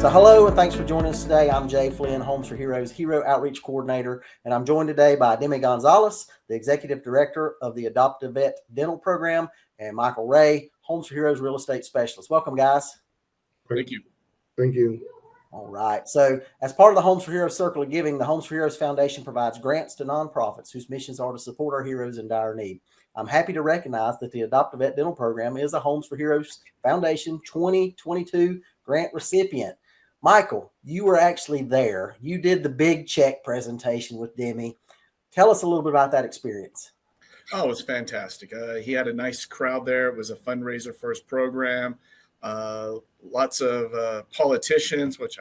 So hello and thanks for joining us today. I'm Jay Flynn, Homes for Heroes Hero Outreach Coordinator, and I'm joined today by Demi Gonzalez, the Executive Director of the Adopt a Vet Dental Program, and Michael Ray, Homes for Heroes Real Estate Specialist. Welcome, guys. Thank you. Thank you. All right. So as part of the Homes for Heroes Circle of Giving, the Homes for Heroes Foundation provides grants to nonprofits whose missions are to support our heroes in dire need. I'm happy to recognize that the Adopt a Vet Dental Program is a Homes for Heroes Foundation 2022 grant recipient. Michael, you were actually there. You did the big check presentation with Demi. Tell us a little bit about that experience. Oh, it was fantastic. He had a nice crowd there. It was a fundraiser for his program. Lots of politicians, which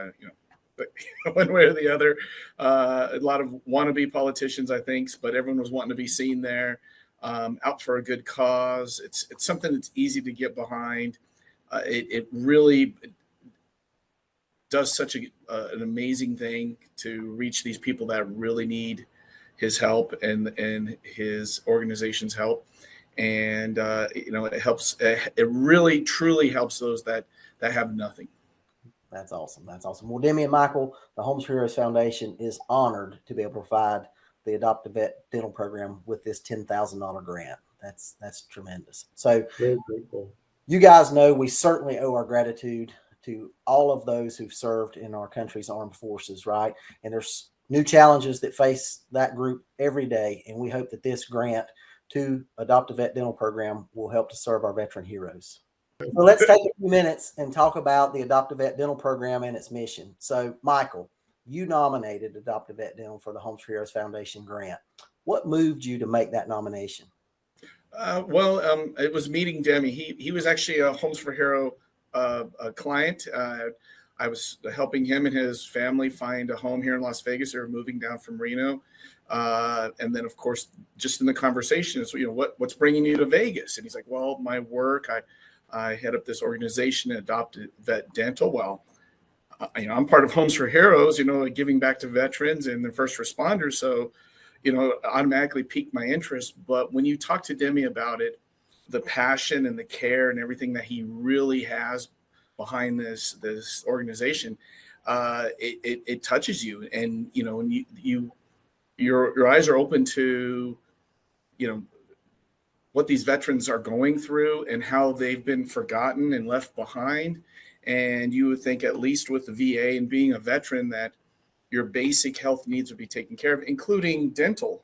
one way or the other. A lot of wannabe politicians, I think, but everyone was wanting to be seen there, out for a good cause. It's something that's easy to get behind. It really does such an amazing thing to reach these people that really need his help and his organization's help. And it helps. It really, truly helps those that have nothing. That's awesome. That's awesome. Well, Demi and Michael, the Homes for Heroes Foundation is honored to be able to provide the Adopt a Vet Dental Program with this $10,000 grant. That's tremendous. So, very grateful. You guys know we certainly owe our gratitude to all of those who've served in our country's armed forces, right? And there's new challenges that face that group every day. And we hope that this grant to Adopt a Vet Dental Program will help to serve our veteran heroes. So let's take a few minutes and talk about the Adopt a Vet Dental Program and its mission. So, Michael, you nominated Adopt a Vet Dental for the Homes for Heroes Foundation grant. What moved you to make that nomination? It was meeting Demi. He was actually a Homes for Hero a client. I was helping him and his family find a home here in Las Vegas. They were moving down from Reno. And then, of course, just in the conversation, it's, what's bringing you to Vegas? And he's like, well, my work, I head up this organization, Adopt a Vet Dental. Well, I'm part of Homes for Heroes, giving back to veterans and the first responders. So, automatically piqued my interest. But when you talk to Demi about it, the passion and the care and everything that he really has behind this organization, it touches you. And, when your eyes are open to, what these veterans are going through and how they've been forgotten and left behind. And you would think, at least with the VA and being a veteran, that your basic health needs would be taken care of, including dental.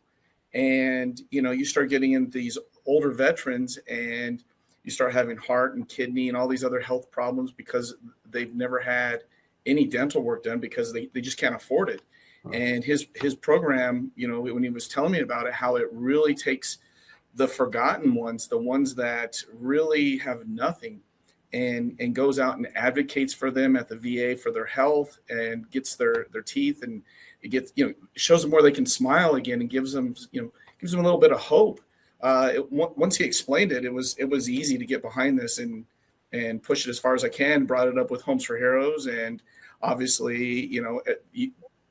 And, you start getting into these older veterans and you start having heart and kidney and all these other health problems because they've never had any dental work done because they just can't afford it. And his program, when he was telling me about it, how it really takes the forgotten ones, the ones that really have nothing, and goes out and advocates for them at the VA for their health and gets their teeth, and it gets, shows them where they can smile again and gives them a little bit of hope. Once he explained it, it was easy to get behind this and push it as far as I can. Brought it up with Homes for Heroes, and obviously,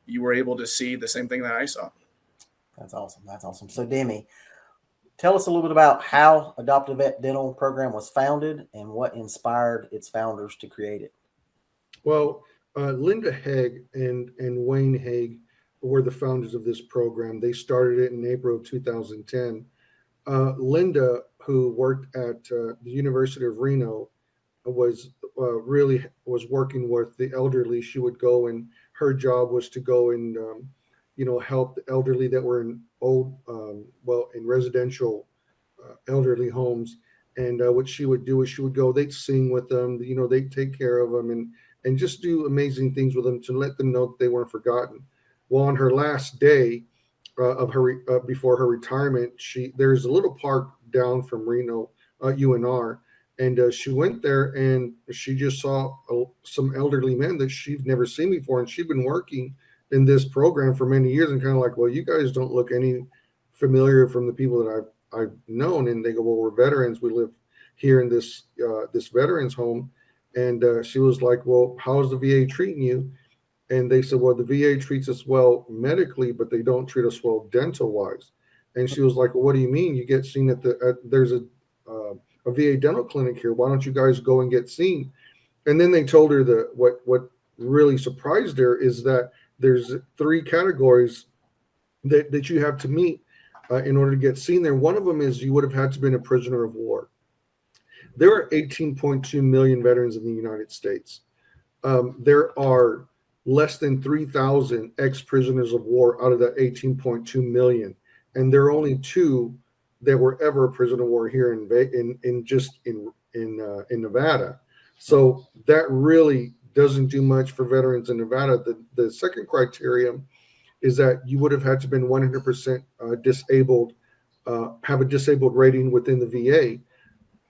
you were able to see the same thing that I saw. That's awesome. That's awesome. So, Demi, tell us a little bit about how Adopt a Vet Dental Program was founded and what inspired its founders to create it. Well, Linda Haig and Wayne Haig were the founders of this program. They started it in April of 2010. Linda, who worked at the University of Reno, was working with the elderly. She would go, and her job was to go and help the elderly that were in in residential elderly homes. And what she would do is she would go, they'd sing with them, they'd take care of them and just do amazing things with them to let them know that they weren't forgotten. Well, on her last day of her before her retirement, there's a little park down from Reno, UNR, and she went there and she just saw some elderly men that she'd never seen before, and she'd been working in this program for many years, and kind of like, well, you guys don't look any familiar from the people that I've known. And they go, well, we're veterans. We live here in this veterans home. And she was like, well, how's the VA treating you? And they said, well, the VA treats us well medically, but they don't treat us well dental wise. And she was like, well, what do you mean? You get seen there's a VA dental clinic here. Why don't you guys go and get seen? And then they told her what really surprised there is that there's 3 categories that you have to meet in order to get seen there. One of them is you would have had to been a prisoner of war. There are 18.2 million veterans in the United States. There are less than 3,000 ex-prisoners of war out of that 18.2 million, and there are only 2 that were ever a prisoner of war here in Nevada. So that really doesn't do much for veterans in Nevada. The second criterion is that you would have had to been 100% disabled, have a disabled rating within the VA.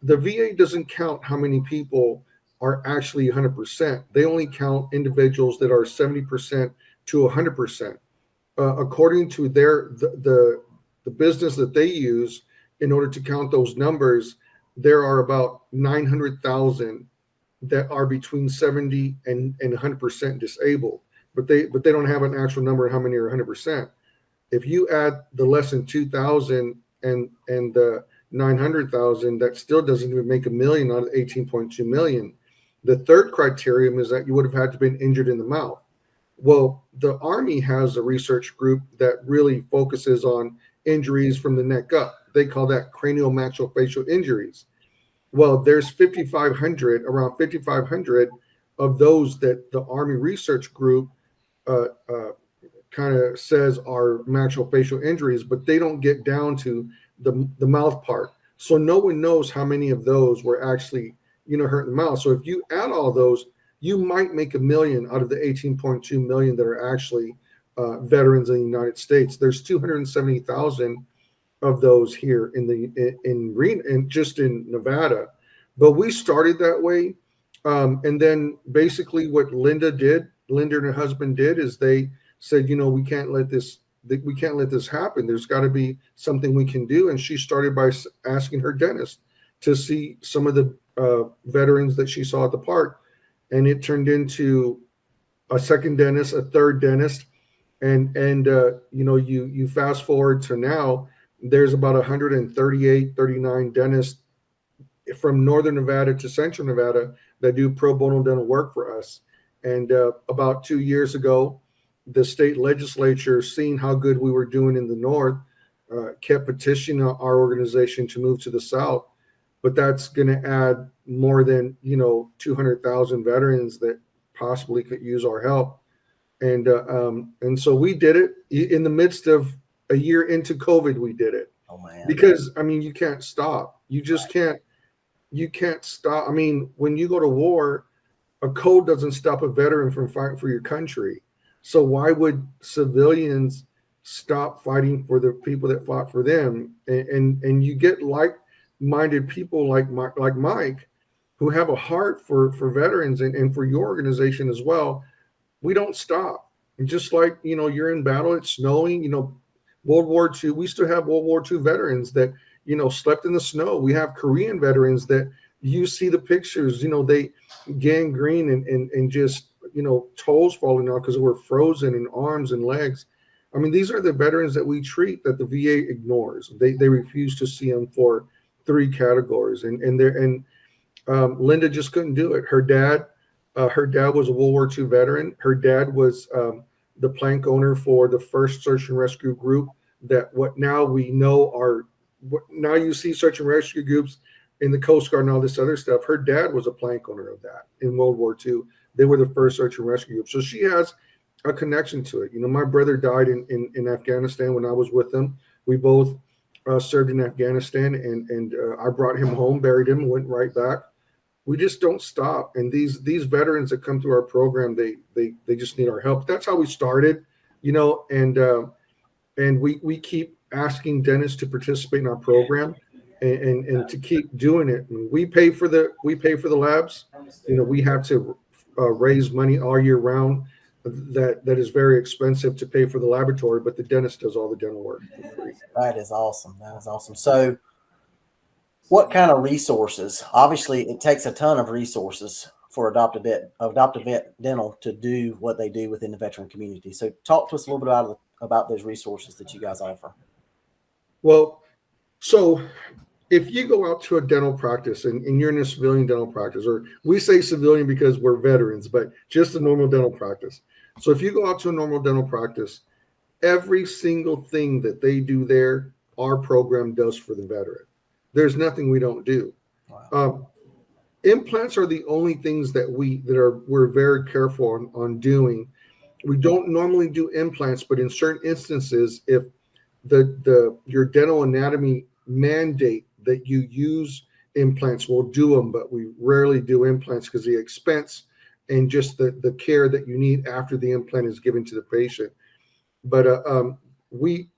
The VA doesn't count how many people are actually 100%. They only count individuals that are 70% to 100%. According to the business that they use in order to count those numbers, there are about 900,000 that are between 70 and 100% disabled, but they don't have an actual number of how many are 100%. If you add the less than 2,000 and the 900,000, that still doesn't even make a million out of 18.2 million. The third criterion is that you would have had to been injured in the mouth. Well, the Army has a research group that really focuses on injuries from the neck up. They call that craniomaxillofacial injuries. Well, there's around 5,500 of those that the Army research group kind of says are maxillofacial injuries, but they don't get down to the mouth part. So no one knows how many of those were actually, hurt in the mouth. So if you add all those, you might make a million out of the 18.2 million that are actually veterans in the United States. There's 270,000 of those here in just in Nevada, but we started that way. And then basically what Linda and her husband did is they said, we can't let this happen. There's got to be something we can do. And she started by asking her dentist to see some of the veterans that she saw at the park. And it turned into a second dentist, a third dentist. And you fast forward to now, there's about 138, 39 dentists from Northern Nevada to Central Nevada that do pro bono dental work for us. And about 2 years ago, the state legislature, seeing how good we were doing in the North, kept petitioning our organization to move to the South. But that's going to add more than 200,000 veterans that possibly could use our help. And so we did it in the midst of a year into COVID. We did it. Oh man! Because you can't stop. You just can't. You can't stop. When you go to war, a code doesn't stop a veteran from fighting for your country. So why would civilians stop fighting for the people that fought for them? And you get like-minded people like Mike, who have a heart for veterans and for your organization as well. We don't stop. And just like, you're in battle, it's snowing, World War II, we still have World War II veterans that, slept in the snow. We have Korean veterans that you see the pictures, they gangrene and just, toes falling out because they were frozen in arms and legs. These are the veterans that we treat that the VA ignores. They refuse to see them for 3 categories. And Linda just couldn't do it. Her dad was a World War II veteran. Her dad was the plank owner for the first search and rescue group that what now we know are, now you see search and rescue groups in the Coast Guard and all this other stuff. Her dad was a plank owner of that in World War II. They were the first search and rescue group. So she has a connection to it. My brother died in Afghanistan when I was with him. We both served in Afghanistan, and I brought him home, buried him, and went right back. We just don't stop. And these veterans that come through our program, they just need our help. That's how we started, and we keep asking dentists to participate in our program and to keep doing it. We pay for the labs. We have to raise money all year round. That is very expensive to pay for the laboratory, but the dentist does all the dental work for free. That is awesome. So what kind of resources? Obviously, it takes a ton of resources for Adoptive Vet Dental to do what they do within the veteran community. So talk to us a little bit about those resources that you guys offer. Well, so if you go out to a dental practice and you're in a civilian dental practice, or we say civilian because we're veterans, but just a normal dental practice. So if you go out to a normal dental practice, every single thing that they do there, our program does for the veteran. There's nothing we don't do. Wow. Implants are the only things that we're very careful on doing. We don't normally do implants, but in certain instances, if your dental anatomy mandate that you use implants, we'll do them, but we rarely do implants because the expense and just the care that you need after the implant is given to the patient. But we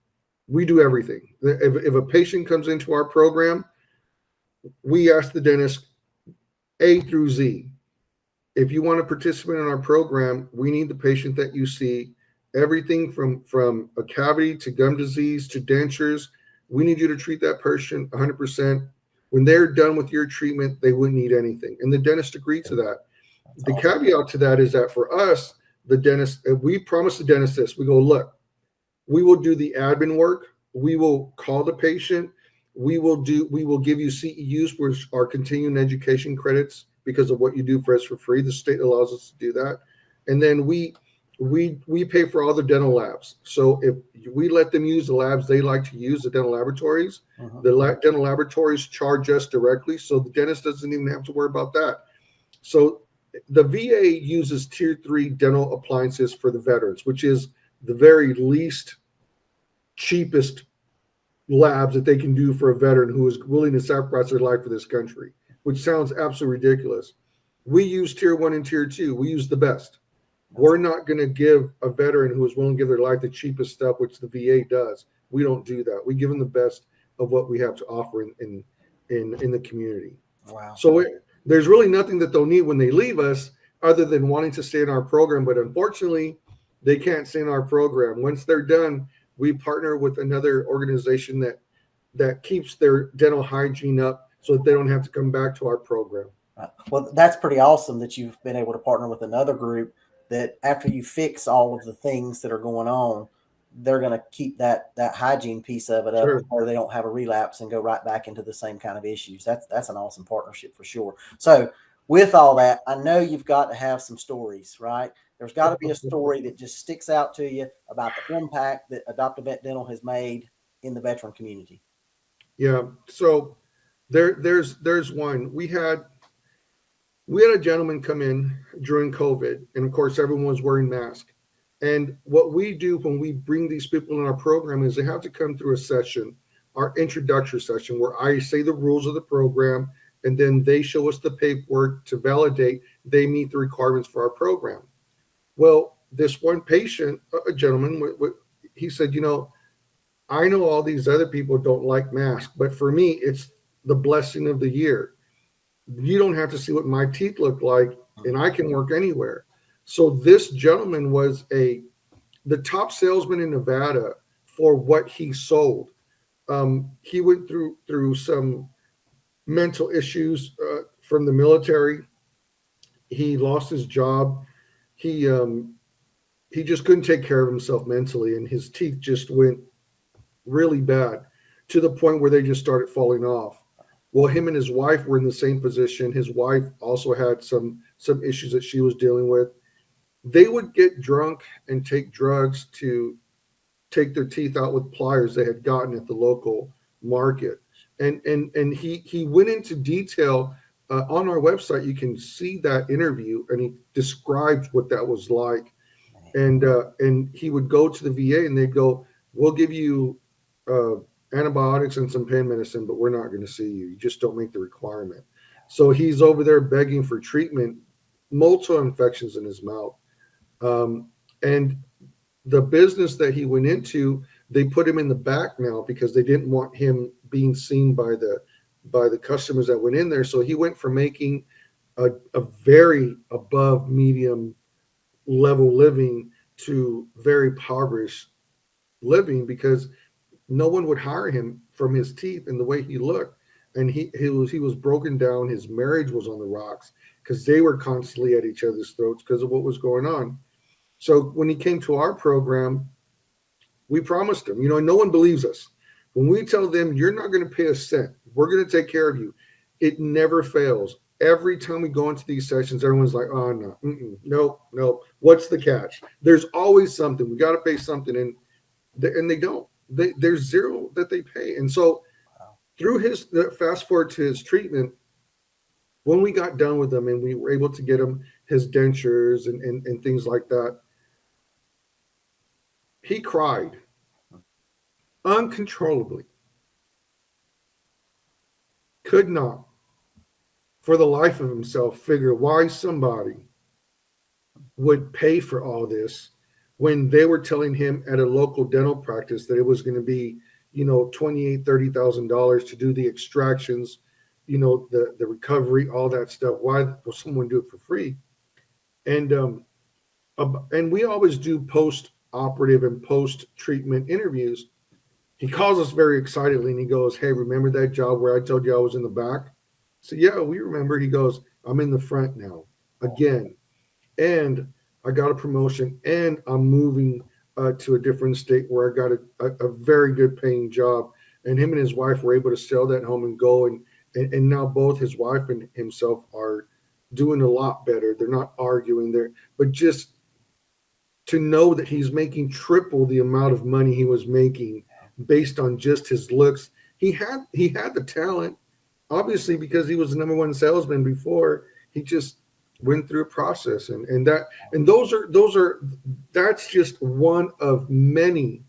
do everything. If a patient comes into our program, we ask the dentist A through Z. If you want to participate in our program, we need the patient that you see, everything from a cavity to gum disease to dentures. We need you to treat that person 100%. When they're done with your treatment, they wouldn't need anything. And the dentist agreed to that. The caveat to that is that for us, the dentist, we promise the dentist this. We go, look, we will do the admin work. We will call the patient. We will give you CEUs, which are continuing education credits, because of what you do for us for free. The state allows us to do that. And then we pay for all the dental labs. So if we let them use the labs they like to use, the dental laboratories, the dental laboratories charge us directly. So the dentist doesn't even have to worry about that. So the VA uses tier 3 dental appliances for the veterans, which is the very least cheapest labs that they can do for a veteran who is willing to sacrifice their life for this country, which sounds absolutely ridiculous. We use tier 1 and tier 2. We use the best. We're not going to give a veteran who is willing to give their life the cheapest stuff, which the VA does. We don't do that. We give them the best of what we have to offer in the community. Wow. So there's really nothing that they'll need when they leave us other than wanting to stay in our program. But unfortunately, they can't stay in our program. Once they're done, we partner with another organization that keeps their dental hygiene up so that they don't have to come back to our program. Well, that's pretty awesome that you've been able to partner with another group that after you fix all of the things that are going on, they're going to keep that hygiene piece of it up, Sure. or they don't have a relapse and go right back into the same kind of issues. That's an awesome partnership for sure. So with all that, I know you've got to have some stories, right? There's got to be a story that just sticks out to you about the impact that Adopt a Vet Dental has made in the veteran community. Yeah. So there's one. We had a gentleman come in during COVID, and of course everyone was wearing masks. And what we do when we bring these people in our program is they have to come through a session, our introductory session, where I say the rules of the program, and then they show us the paperwork to validate they meet the requirements for our program. Well, this one patient, a gentleman, he said, I know all these other people don't like masks, but for me, it's the blessing of the year. You don't have to see what my teeth look like, and I can work anywhere. So this gentleman was the top salesman in Nevada for what he sold. He went through some mental issues from the military. He lost his job. He just couldn't take care of himself mentally, and his teeth just went really bad to the point where they just started falling off. Well, him and his wife were in the same position. His wife also had some issues that she was dealing with. They would get drunk and take drugs to take their teeth out with pliers they had gotten at the local market. And he went into detail on our website. You can see that interview, and he describes what that was like. And he would go to the VA, and they'd go, "We'll give you antibiotics and some pain medicine, but we're not going to see you. You just don't make the requirement." So he's over there begging for treatment, multiple infections in his mouth. And the business that he went into, they put him in the back now because they didn't want him being seen by the customers that went in there. So he went from making a very above medium level living to very impoverished living because no one would hire him from his teeth and the way he looked. And he was broken down. His marriage was on the rocks because they were constantly at each other's throats because of what was going on. So when he came to our program, we promised him, no one believes us. When we tell them you're not going to pay a cent, We're going to take care of you. It never fails. Every time we go into these sessions, everyone's like, oh, no, nope, nope. What's the catch? There's always something. We got to pay something. And they don't. There's zero that they pay. And so through fast forward to his treatment, when we got done with him and we were able to get him his dentures and things like that, he cried uncontrollably. Could not, for the life of himself, figure why somebody would pay for all this when they were telling him at a local dental practice that it was going to be, $28,000-$30,000 to do the extractions, the recovery, all that stuff. Why will someone do it for free? And we always do post-operative and post-treatment interviews. He calls us very excitedly and he goes, hey, remember that job where I told you I was in the back? So yeah, we remember. He goes, I'm in the front now again. And I got a promotion and I'm moving to a different state where I got a very good paying job. And him and his wife were able to sell that home and go. And now both his wife and himself are doing a lot better. They're not arguing there, but just to know that he's making triple the amount of money he was making based on just his looks. He had the talent, obviously, because he was the number one salesman before. He just went through a process, and that's just one of many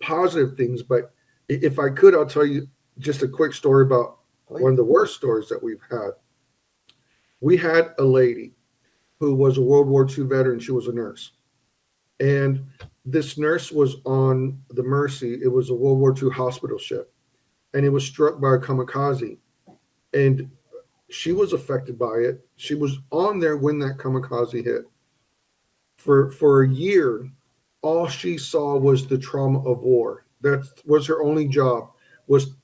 positive things. But if I could, I'll tell you just a quick story about one of the worst stories that we've had. We had a lady who was a World War II veteran. She was a nurse. And this nurse was on the Mercy. It was a World War II hospital ship. And it was struck by a kamikaze. And she was affected by it. She was on there when that kamikaze hit. For a year, all she saw was the trauma of war. That was her only job, was,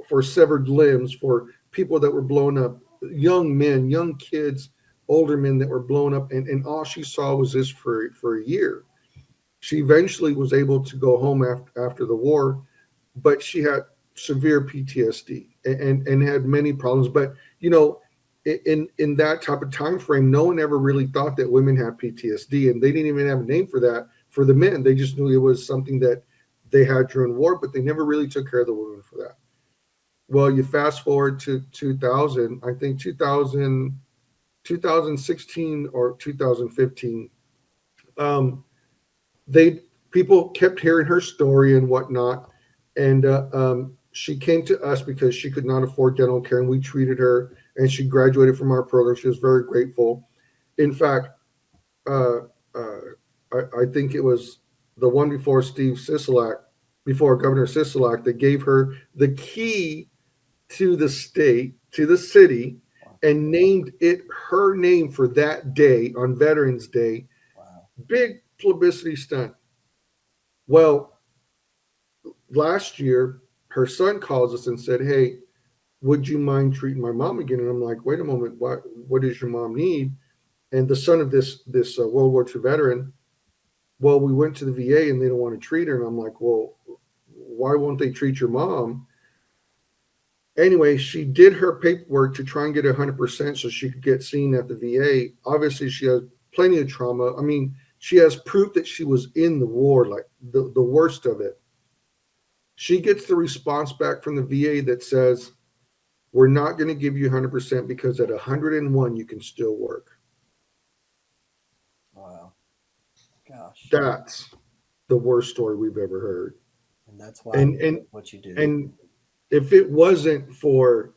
for severed limbs, for people that were blown up, young men, young kids, older men that were blown up. And all she saw was this for a year. She eventually was able to go home after the war, but she had severe PTSD and had many problems. But, in that type of time frame, no one ever really thought that women have PTSD, and they didn't even have a name for that for the men. They just knew it was something that they had during war, but they never really took care of the women for that. Well, you fast forward to 2000, I think 2016 or 2015, people kept hearing her story and whatnot, and she came to us because she could not afford dental care, and we treated her, and she graduated from our program. She was very grateful. In fact, I think it was the one before before Governor Sisolak, that gave her the key to the state, to the city, and named it her name for that day on Veterans Day. Wow. Big publicity stunt. Well, last year, her son calls us and said, hey, would you mind treating my mom again? And I'm like, wait a moment, what does your mom need? And the son of this World War II veteran, well, we went to the VA and they don't want to treat her. And I'm like, well, why won't they treat your mom? Anyway, she did her paperwork to try and get 100% so she could get seen at the VA. Obviously, she has plenty of trauma. I mean, she has proof that she was in the war, like the worst of it. She gets the response back from the VA that says, we're not going to give you 100% because at 101, you can still work. Wow. Gosh. That's the worst story we've ever heard. And that's why you do what you do. And if it wasn't for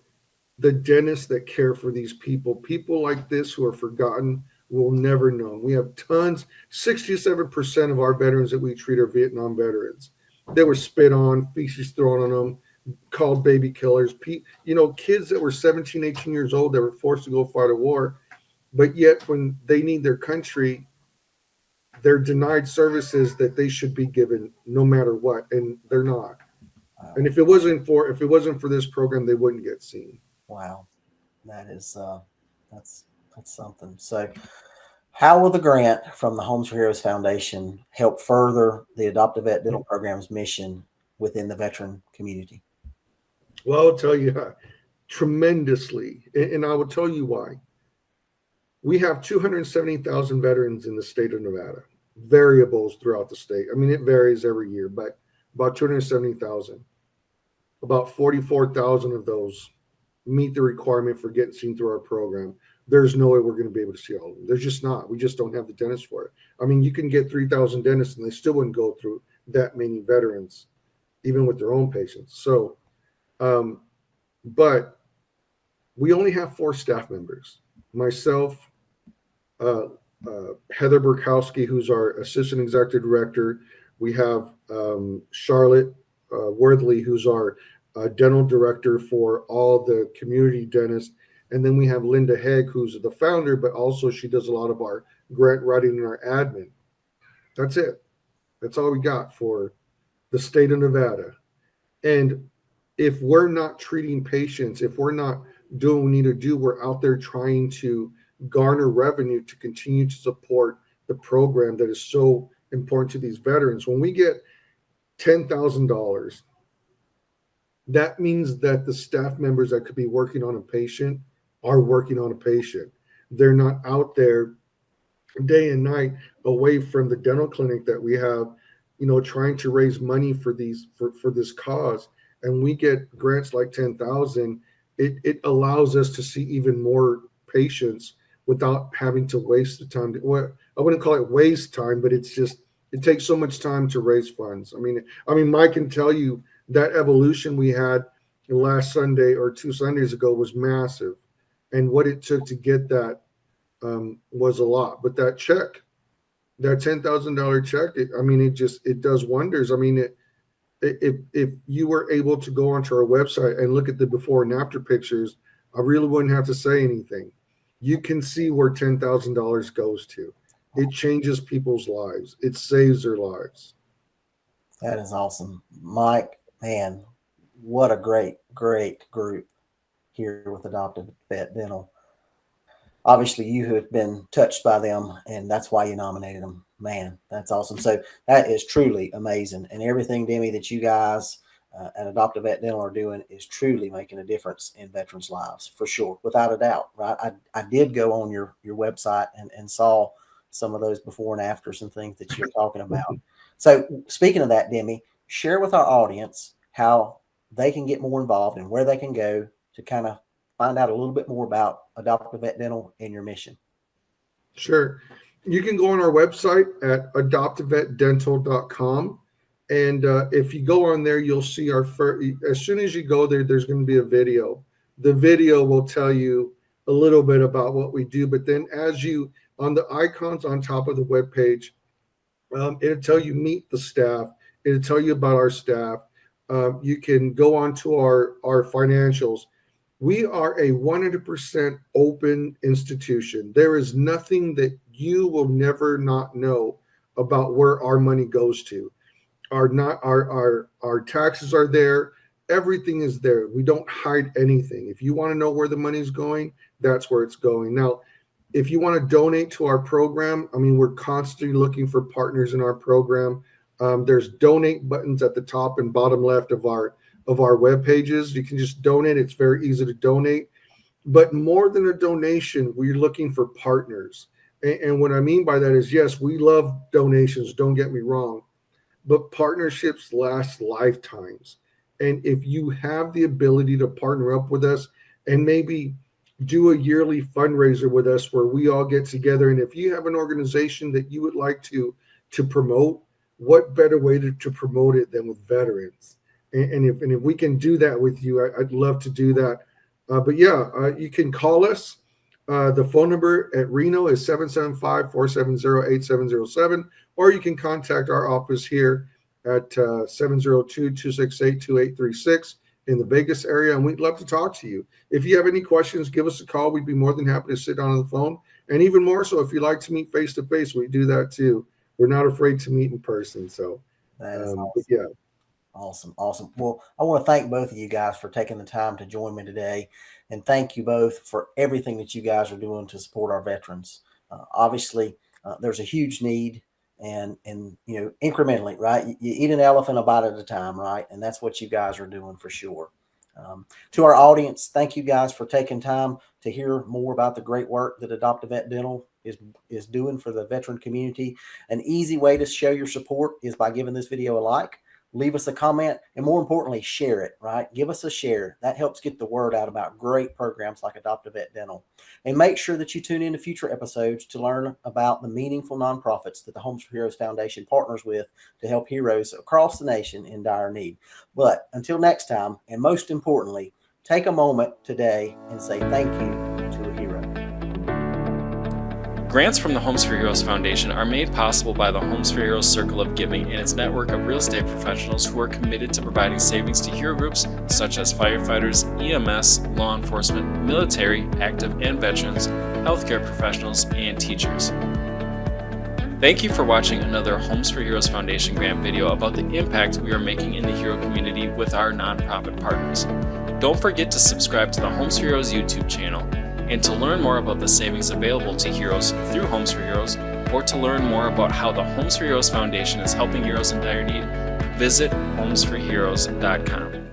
the dentists that care for these people like this who are forgotten, will never know. We have tons, 67% of our veterans that we treat are Vietnam veterans. They were spit on, feces thrown on them, called baby killers. Kids that were 17, 18 years old that were forced to go fight a war, but yet when they need their country, they're denied services that they should be given no matter what, and they're not. Wow. And if it wasn't for this program, they wouldn't get seen. Wow, that is that's something. So, how will the grant from the Homes for Heroes Foundation help further the Adopt a Vet dental program's mission within the veteran community? Well, I'll tell you tremendously, and I will tell you why. We have 270,000 veterans in the state of Nevada, variables throughout the state. I mean, it varies every year, but about 270,000. About 44,000 of those meet the requirement for getting seen through our program. There's no way we're going to be able to see all of them. There's just not. We just don't have the dentists for it. I mean, you can get 3,000 dentists and they still wouldn't go through that many veterans, even with their own patients. So, um, but we only have 4 staff members: myself, uh, Heather Burkowski, who's our assistant executive director. We have Charlotte Worthley, who's our dental director for all the community dentists. And then we have Linda Hegg, who's the founder, but also she does a lot of our grant writing and our admin. That's it. That's all we got for the state of Nevada. And if we're not treating patients, if we're not doing what we need to do, we're out there trying to garner revenue to continue to support the program that is so important to these veterans. When we get $10,000, that means that the staff members that could be working on a patient are working on a patient. They're not out there day and night away from the dental clinic that we have, trying to raise money for this cause. And we get grants like 10,000. It allows us to see even more patients without having to waste the time. Well, I wouldn't call it waste time, but it's just it takes so much time to raise funds. I mean, Mike can tell you that evolution we had last Sunday or 2 Sundays ago was massive, and what it took to get that was a lot. But that check, that $10,000 check, it does wonders. I mean, if you were able to go onto our website and look at the before and after pictures, I really wouldn't have to say anything. You can see where $10,000 goes to. It changes people's lives. It saves their lives. That is awesome. Mike, man, what a great, great group here with Adoptive Vet Dental. Obviously, you have been touched by them, and that's why you nominated them. Man, that's awesome. So that is truly amazing. And everything, Demi, that you guys at Adoptive Vet Dental are doing is truly making a difference in veterans' lives, for sure, without a doubt, right? I did go on your website and saw some of those before and afters and things that you're talking about. So speaking of that, Demi, share with our audience how they can get more involved and where they can go to kind of find out a little bit more about Adoptive Vet Dental and your mission. Sure. You can go on our website at adoptivetdental.com. And if you go on there, you'll see our first, as soon as you go there, there's going to be a video. The video will tell you a little bit about what we do. But then on the icons on top of the webpage, it'll tell you meet the staff. It'll tell you about our staff. You can go on to our financials. We are a 100% open institution. There is nothing that you will never not know about where our money goes to. Our taxes are there. Everything is there. We don't hide anything. If you want to know where the money's going, that's where it's going. Now, if you want to donate to our program, we're constantly looking for partners in our program. There's donate buttons at the top and bottom left of our web pages. You can just donate. It's very easy to donate. But more than a donation, we're looking for partners. And what I mean by that is, yes, we love donations. Don't get me wrong. But partnerships last lifetimes. And if you have the ability to partner up with us and maybe do a yearly fundraiser with us where we all get together, and if you have an organization that you would like to promote, what better way to promote it than with veterans? And if we can do that with you, I'd love to do that. But yeah, you can call us. The phone number at Reno is 775-470-8707, or you can contact our office here at 702-268-2836 in the Vegas area, and we'd love to talk to you. If you have any questions, give us a call. We'd be more than happy to sit down on the phone, and even more so, if you'd like to meet face-to-face, we do that too. We're not afraid to meet in person. So, That is awesome. yeah. Awesome. Awesome. Well, I want to thank both of you guys for taking the time to join me today. And thank you both for everything that you guys are doing to support our veterans. Obviously, there's a huge need and incrementally, right? You eat an elephant a bite at a time, right? And that's what you guys are doing for sure. To our audience, thank you guys for taking time to hear more about the great work that Adopt a Vet Dental is doing for the veteran community. An easy way to show your support is by giving this video a like, leave us a comment, and more importantly, share it, right? Give us a share. That helps get the word out about great programs like Adopt a Vet Dental. And make sure that you tune in to future episodes to learn about the meaningful nonprofits that the Homes for Heroes Foundation partners with to help heroes across the nation in dire need. But until next time, and most importantly, take a moment today and say thank you to a hero. Grants from the Homes for Heroes Foundation are made possible by the Homes for Heroes Circle of Giving and its network of real estate professionals who are committed to providing savings to hero groups such as firefighters, EMS, law enforcement, military, active and veterans, healthcare professionals, and teachers. Thank you for watching another Homes for Heroes Foundation grant video about the impact we are making in the hero community with our nonprofit partners. Don't forget to subscribe to the Homes for Heroes YouTube channel. And to learn more about the savings available to heroes through Homes for Heroes, or to learn more about how the Homes for Heroes Foundation is helping heroes in dire need, visit homesforheroes.com.